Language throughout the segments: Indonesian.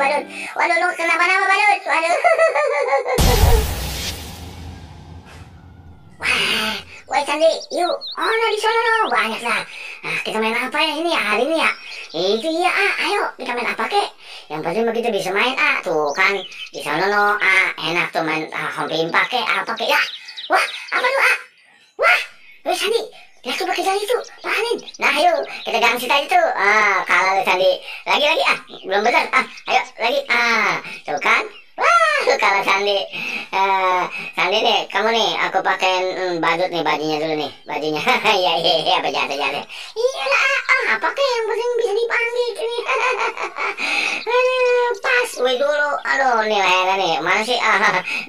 badut. Waduh, lu kenapa-napa badut? Waduh. Wah, Sandi, yuk. Oh, nah di sana no, banyak lah. Nah, kita main apa ya ini ya hari ini ya? Itu iya, ayo kita main apa kek? Yang penting begitu bisa main tuh kan di sana no, enak tuh main home impak kek, apa kek ya? Wah, apa tuh Wah, Sandi, lihat tuh pakai jari tuh, tahanin. Nah, ayo kita gangsit aja tuh. Kalah Sandi. Lagi belum benar. Ayo lagi. Tuh kan? Wah, lu kalah Sandi. Sandi nih, kamu nih, aku pakai badut nih bajunya dulu nih, bajunya. Iya, apa jatuh. Iyalah, apa kek yang penting bisa dipanggil ini. Pas, wih dulu. Aduh, nih lehernya nih, mana sih?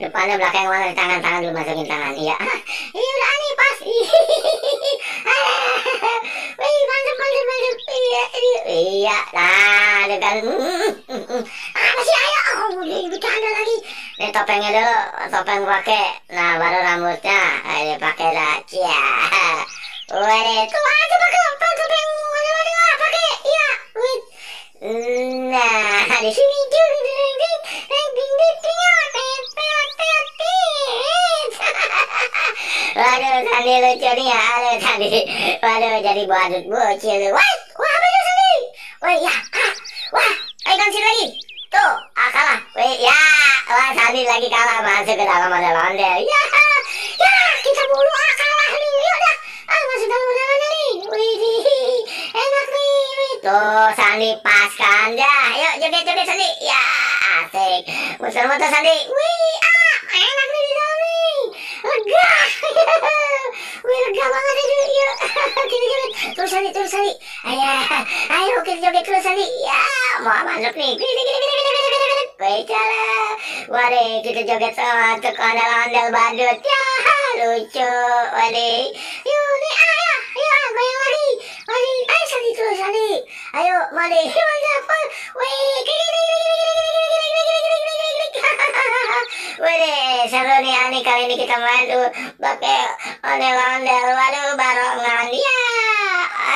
Depannya belakang mana? Tangan dulu masukin tangan. Iya. Iya udah nih pas. Wih, mantap. Iya, nah, dengan apa sih ayo? Bercanda lagi. Ini topengnya dulu, topeng pakai. Nah, baru rambutnya. Ini pakai racia. Waduh, tuh aja pakai topeng mana pakai. Iya, wih. Nah, di sini waduh, Sandi lucu nih ya. Aduh, Sandi. Waduh, jadi badut bocil. Wah, apa itu Sandi? Wah, ya. Wah, ayo gangsit lagi. Tuh, kalah. Wih, ya. Wah, Sandi lagi kalah. Masuk ke dalam ondel-ondel. Ya, kita bulu kalah nih. Ya udah. Masuk dalam ondel-ondel nih. Wih, enak nih. Tuh, Sandi pas kan. Ya, yuk joget Sandi. Ya, asik. Muter-muter Sandi. Wih, enak nih di dalam nih. Lega. Wih, lega banget itu. Yuk, kita joget. Terus Sandi. Ayo kita joget terus Sandi. Ya, mau masuk nih. Wih, cara. Waduh, kita joget sama untuk ondel-ondel badut. Ya, lucu. Waduh. Yuk, nih, ayo, goyang lagi. Waduh, ayo Sandi terus Sandi. Ayo, mari. Mantap. Wih, wih, seru nih Ani, kali ini kita main tuh pakai ondel-ondel. Waduh, barongan. Ya,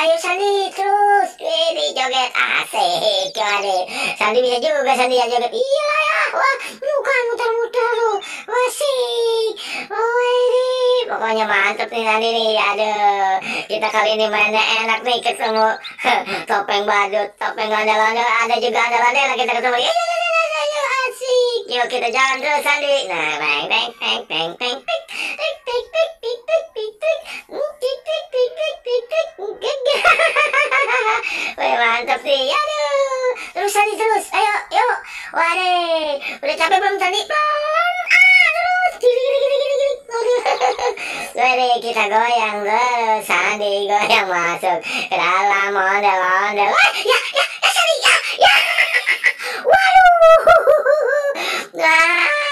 ayo Sandi terus. Wih, joget asik. Waduh, Sandi bisa juga Sandi ya joget. Iya ya. Wah, bukan muter-muter tuh. Asik. Wih, pokoknya mantep nih Sandi nih. Aduh, kita kali ini mainnya enak nih, ketemu topeng badut, topeng ondel-ondel, ada juga ondel-ondel kita ketemu. Asik. Yuk kita jalan terus Sandi. Nah, bang. Wih, mantap sih. Aduh. Terus Sandi terus. Ayo, yuk. Waduh, udah capek belum Sandi? Belum. Terus. Waduh, kita goyang terus. Sandi goyang masuk ke dalam ondel-ondel. Ya, Sandi. Ya. Waduh. Nah.